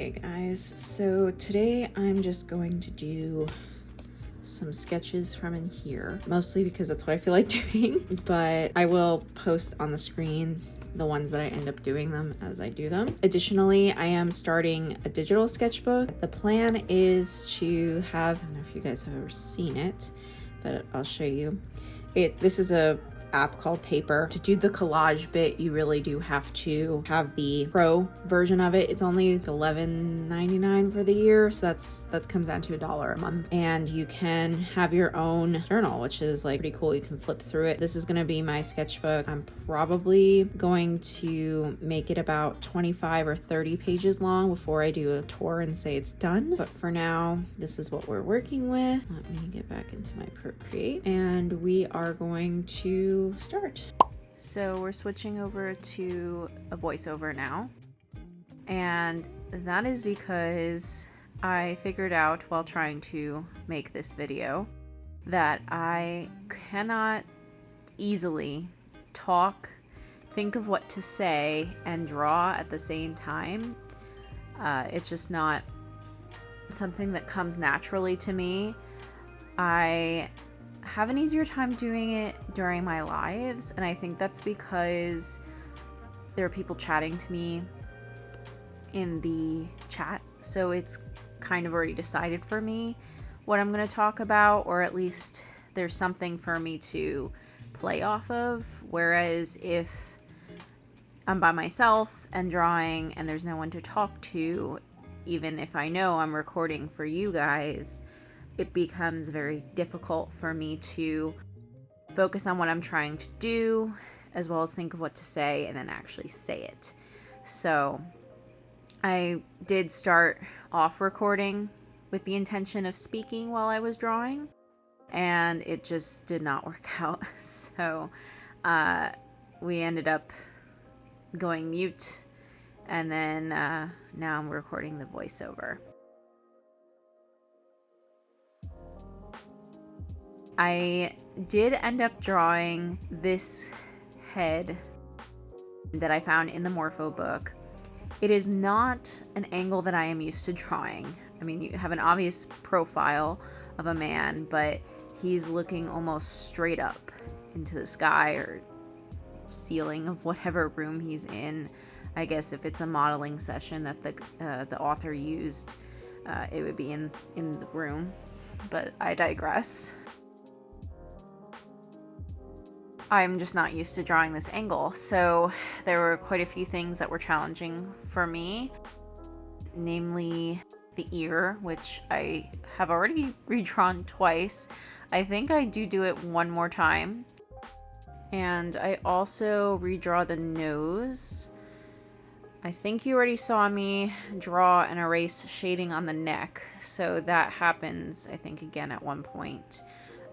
Hey guys, so today I'm just going to do some sketches from in here, mostly because that's what I feel like doing, but I will post on the screen the ones that I end up doing them as I do them. Additionally, I am starting a digital sketchbook. The plan is to have, I don't know if you guys have ever seen it, but I'll show you. This is a app called Paper. To do the collage bit, you really do have to have the pro version of it. It's only $11.99 for the year, so that comes down to $1 a month, and you can have your own journal, which is like pretty cool. You can flip through it. This is going to be my sketchbook. I'm probably going to make it about 25 or 30 pages long before I do a tour and say it's done, but for now this is what we're working with. Let me get back into my Procreate and we are going to start. So we're switching over to a voiceover now, and that is because I figured out while trying to make this video that I cannot easily talk, think of what to say, and draw at the same time. It's just not something that comes naturally to me. I have an easier time doing it during my lives, and I think that's because there are people chatting to me in the chat, so it's kind of already decided for me what I'm going to talk about, or at least there's something for me to play off of. Whereas if I'm by myself and drawing and there's no one to talk to, even if I know I'm recording for you guys, it becomes very difficult for me to focus on what I'm trying to do, as well as think of what to say and then actually say it. So I did start off recording with the intention of speaking while I was drawing, and it just did not work out. So we ended up going mute, and then now I'm recording the voiceover. I did end up drawing this head that I found in the Morpho book. It is not an angle that I am used to drawing. I mean, you have an obvious profile of a man, but he's looking almost straight up into the sky or ceiling of whatever room he's in. I guess if it's a modeling session that the author used, it would be in the room, but I digress. I'm just not used to drawing this angle, so there were quite a few things that were challenging for me, namely the ear, which I have already redrawn twice. I think I do it one more time, and I also redraw the nose. I think you already saw me draw and erase shading on the neck, so that happens, I think, again at one point.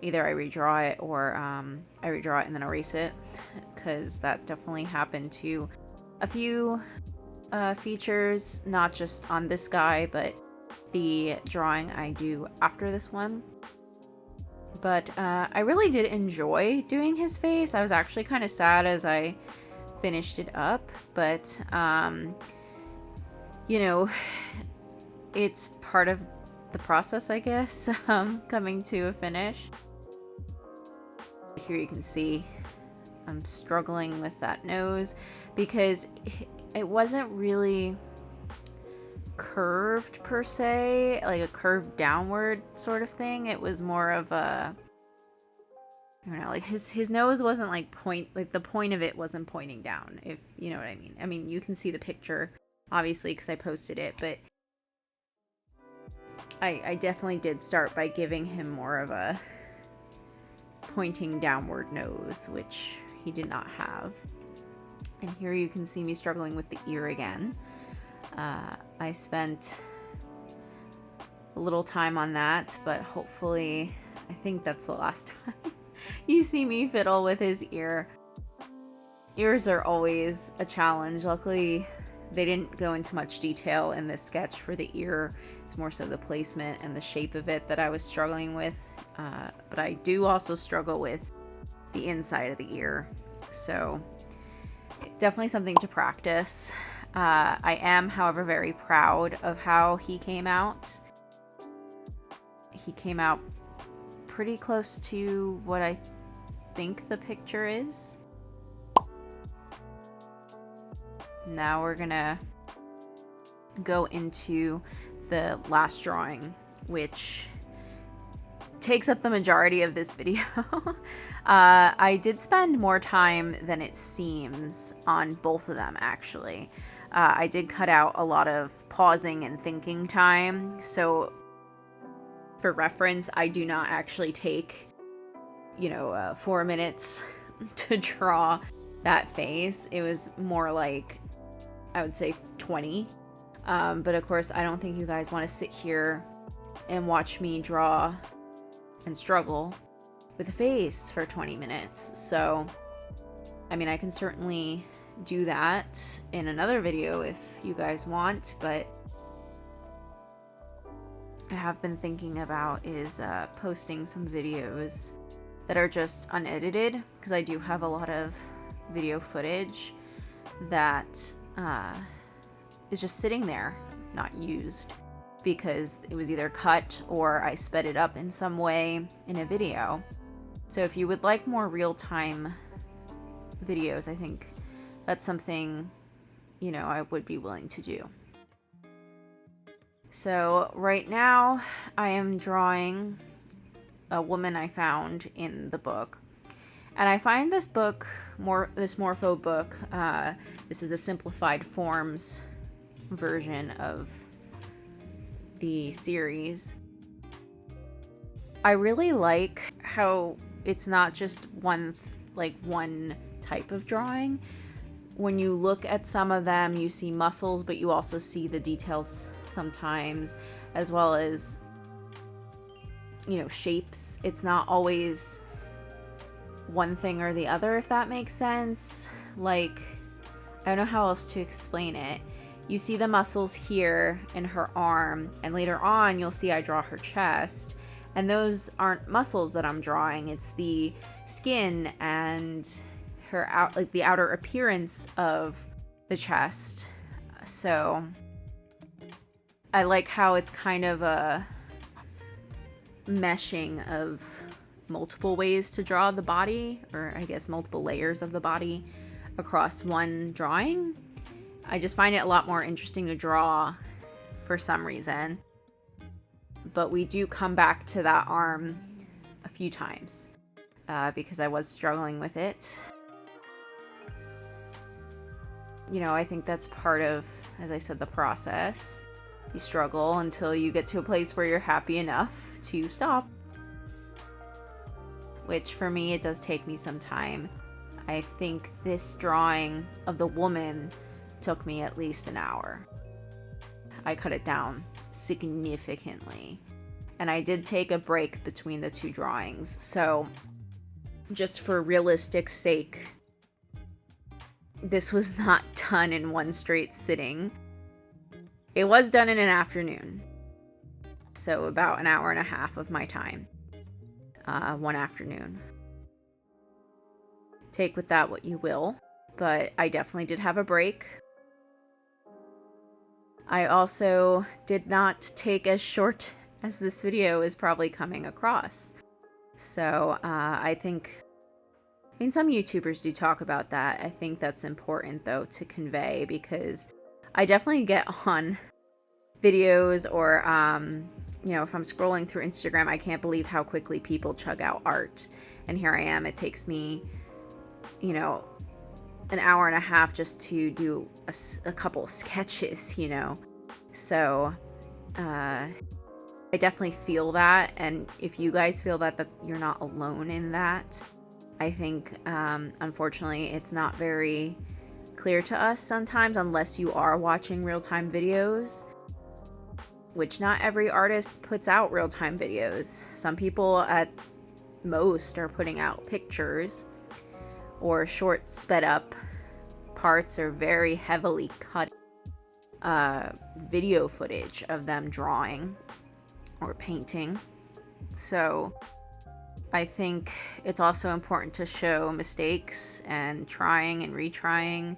Either I redraw it or I redraw it and then erase it, because that definitely happened to a few features, not just on this guy, but the drawing I do after this one. But I really did enjoy doing his face. I was actually kind of sad as I finished it up, but you know, it's part of the process, I guess, coming to a finish. Here you can see I'm struggling with that nose because it wasn't really curved per se, like a curved downward sort of thing. It was more of a, I don't know, like his nose wasn't like the point of it wasn't pointing down, if you know what I mean. I mean, you can see the picture obviously because I posted it, but I definitely did start by giving him more of a pointing downward nose, which he did not have. And here you can see me struggling with the ear again. I spent a little time on that, but hopefully, I think that's the last time you see me fiddle with his ear. Ears are always a challenge. Luckily, they didn't go into much detail in this sketch for the ear. It's more so the placement and the shape of it that I was struggling with. But I do also struggle with the inside of the ear. So definitely something to practice. I am, however, very proud of how he came out. He came out pretty close to what I think the picture is. Now we're gonna go into the last drawing, which takes up the majority of this video. I did spend more time than it seems on both of them, actually. I did cut out a lot of pausing and thinking time, so for reference, I do not actually take, 4 minutes to draw that face. It was more like, I would say 20. But of course, I don't think you guys want to sit here and watch me draw and struggle with a face for 20 minutes. So, I mean, I can certainly do that in another video if you guys want, but I have been thinking about is posting some videos that are just unedited, because I do have a lot of video footage that is just sitting there, not used, because it was either cut or I sped it up in some way in a video. So if you would like more real-time videos, I think that's something, I would be willing to do. So right now I am drawing a woman I found in the book. And I find this book, this Morpho book, this is a simplified forms version of the series. I really like how it's not just one type of drawing. When you look at some of them, you see muscles, but you also see the details sometimes, as well as, shapes. It's not always one thing or the other, if that makes sense. Like, I don't know how else to explain it. You see the muscles here in her arm, and later on you'll see I draw her chest, and those aren't muscles that I'm drawing. It's the skin and her the outer appearance of the chest. So I like how it's kind of a meshing of multiple ways to draw the body, or I guess multiple layers of the body across one drawing. I just find it a lot more interesting to draw for some reason. But we do come back to that arm a few times because I was struggling with it. I think that's part of, as I said, the process. You struggle until you get to a place where you're happy enough to stop. Which for me, it does take me some time. I think this drawing of the woman took me at least an hour. I cut it down significantly. And I did take a break between the two drawings. So just for realistic sake, this was not done in one straight sitting. It was done in an afternoon. So about an hour and a half of my time. One afternoon. Take with that what you will. But I definitely did have a break. I also did not take as short as this video is probably coming across. So I mean, some YouTubers do talk about that. I think that's important, though, to convey, because I definitely get on videos or, if I'm scrolling through Instagram, I can't believe how quickly people chug out art. And here I am. It takes me, an hour and a half just to do a couple sketches, So I definitely feel that. And if you guys feel that you're not alone in that. I think, unfortunately, it's not very clear to us sometimes unless you are watching real-time videos, which not every artist puts out real-time videos. Some people at most are putting out pictures or short sped up parts or very heavily cut video footage of them drawing or painting. So I think it's also important to show mistakes and trying and retrying.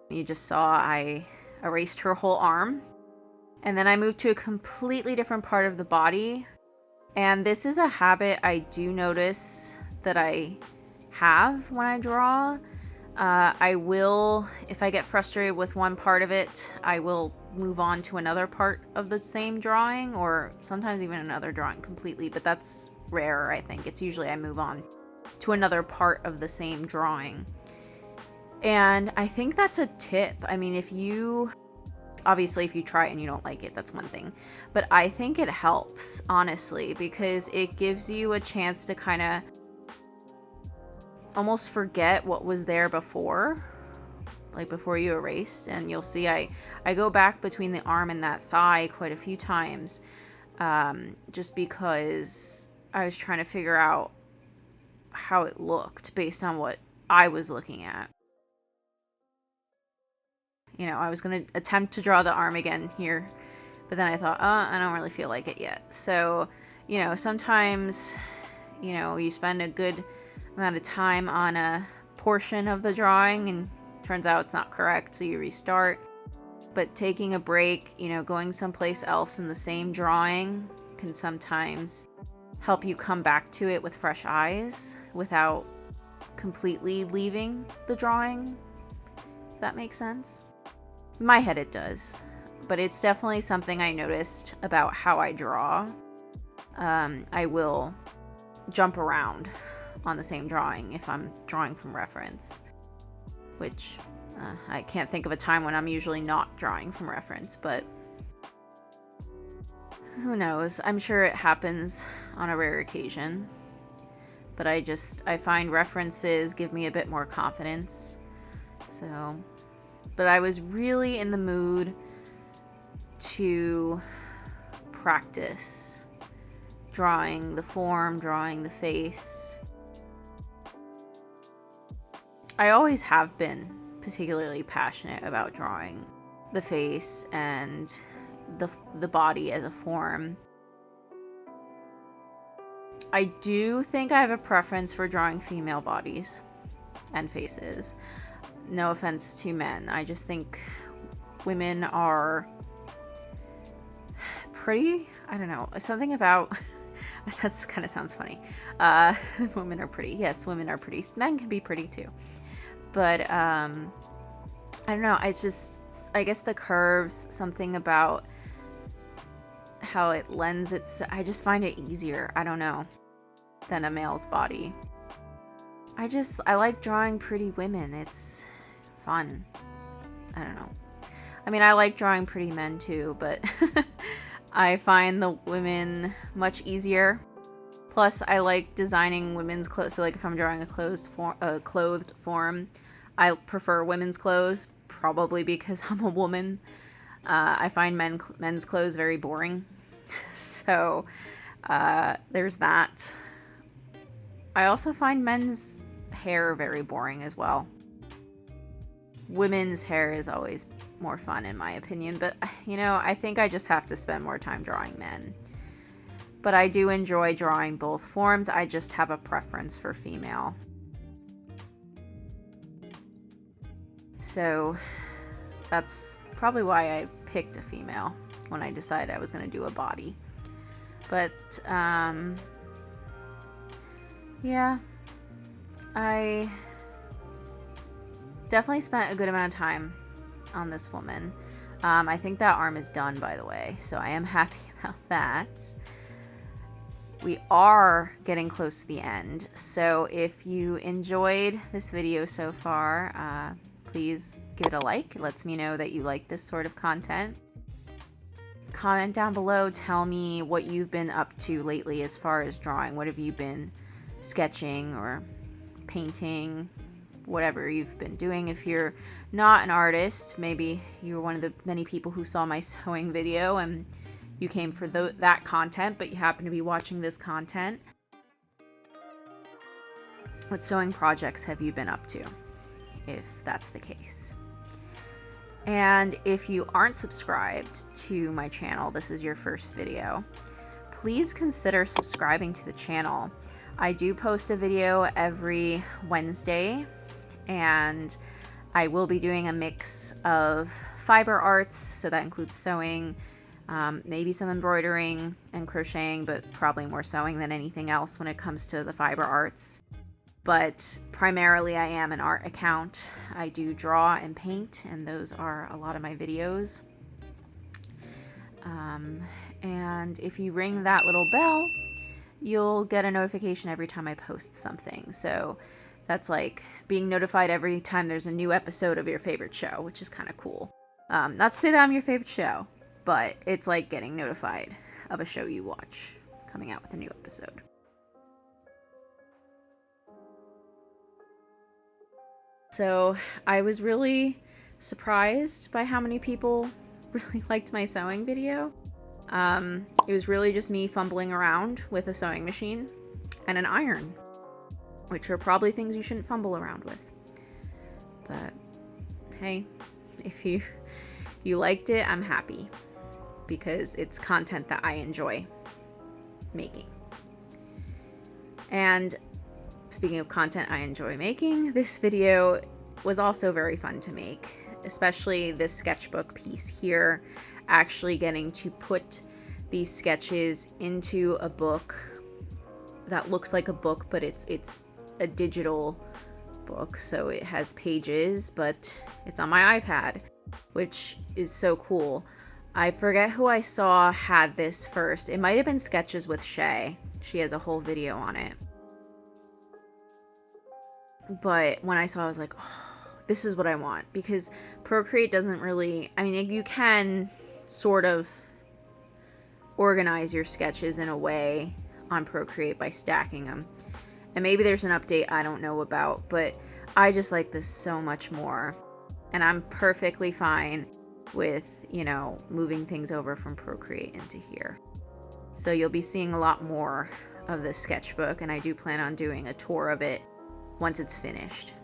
You just saw I erased her whole arm. And then I moved to a completely different part of the body. And this is a habit I do notice that I have when I draw. I will, if I get frustrated with one part of it, I will move on to another part of the same drawing, or sometimes even another drawing completely, but that's rare, I think. It's usually I move on to another part of the same drawing. And I think that's a tip. I mean, obviously, if you try it and you don't like it, that's one thing. But I think it helps, honestly, because it gives you a chance to kind of almost forget what was there before, like before you erased. And you'll see I go back between the arm and that thigh quite a few times, just because I was trying to figure out how it looked based on what I was looking at. You know, I was going to attempt to draw the arm again here, but then I thought, I don't really feel like it yet. So, you know, sometimes, you know, you spend a good amount of time on a portion of the drawing and turns out it's not correct, so you restart. But taking a break, you know, going someplace else in the same drawing can sometimes help you come back to it with fresh eyes without completely leaving the drawing, if that makes sense. In my head it does, but it's definitely something I noticed about how I draw. I will jump around on the same drawing if I'm drawing from reference, which I can't think of a time when I'm usually not drawing from reference, but who knows? I'm sure it happens on a rare occasion, but I find references give me a bit more confidence. So, but I was really in the mood to practice drawing the form, drawing the face. I always have been particularly passionate about drawing the face and the body as a form. I do think I have a preference for drawing female bodies and faces. No offense to men. I just think women are pretty. I don't know. Something about that kind of sounds funny. Women are pretty. Yes, women are pretty. Men can be pretty too. But I don't know. It's just, I guess the curves, something about how it lends I just find it easier, I don't know, than a male's body. I like drawing pretty women. It's fun. I don't know. I mean, I like drawing pretty men too, but I find the women much easier. Plus, I like designing women's clothes. So, like, if I'm drawing a clothed form, I prefer women's clothes, probably because I'm a woman. I find men's clothes very boring. So, there's that. I also find men's hair very boring as well. Women's hair is always more fun, in my opinion. But, you know, I think I just have to spend more time drawing men. But I do enjoy drawing both forms. I just have a preference for female. So that's probably why I picked a female when I decided I was going to do a body. But, yeah, I definitely spent a good amount of time on this woman. I think that arm is done, by the way, so I am happy about that. We are getting close to the end, so if you enjoyed this video so far, please give it a like. It lets me know that you like this sort of content. Comment down below, tell me what you've been up to lately as far as drawing. What have you been sketching or painting, whatever you've been doing. If you're not an artist, maybe you're one of the many people who saw my sewing video and you came for that content, but you happen to be watching this content. What sewing projects have you been up to, if that's the case? And if you aren't subscribed to my channel, this is your first video, please consider subscribing to the channel. I do post a video every Wednesday, and I will be doing a mix of fiber arts, so that includes sewing, maybe some embroidering and crocheting, but probably more sewing than anything else when it comes to the fiber arts. But primarily I am an art account. I do draw and paint, and those are a lot of my videos. And if you ring that little bell, you'll get a notification every time I post something. So that's like being notified every time there's a new episode of your favorite show, which is kind of cool. Not to say that I'm your favorite show, but it's like getting notified of a show you watch coming out with a new episode. So I was really surprised by how many people really liked my sewing video. It was really just me fumbling around with a sewing machine and an iron, which are probably things you shouldn't fumble around with. But hey, if you liked it, I'm happy, because it's content that I enjoy making. And speaking of content I enjoy making, this video was also very fun to make, especially this sketchbook piece here, actually getting to put these sketches into a book that looks like a book, but it's a digital book, so it has pages, but it's on my iPad, which is so cool. I forget who I saw had this first. It might have been Sketches with Shay. She has a whole video on it. But when I saw it, I was like, oh, this is what I want, because Procreate doesn't really, I mean, you can sort of organize your sketches in a way on Procreate by stacking them. And maybe there's an update I don't know about, but I just like this so much more. And I'm perfectly fine with, moving things over from Procreate into here. So you'll be seeing a lot more of this sketchbook, and I do plan on doing a tour of it once it's finished.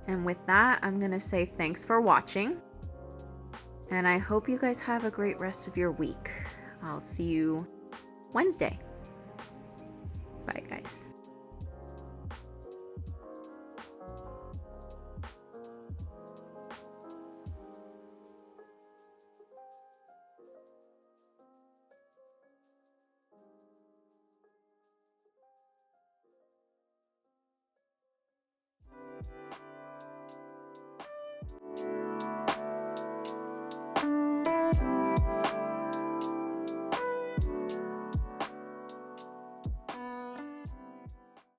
And with that, I'm gonna say thanks for watching, and I hope you guys have a great rest of your week. I'll see you Wednesday.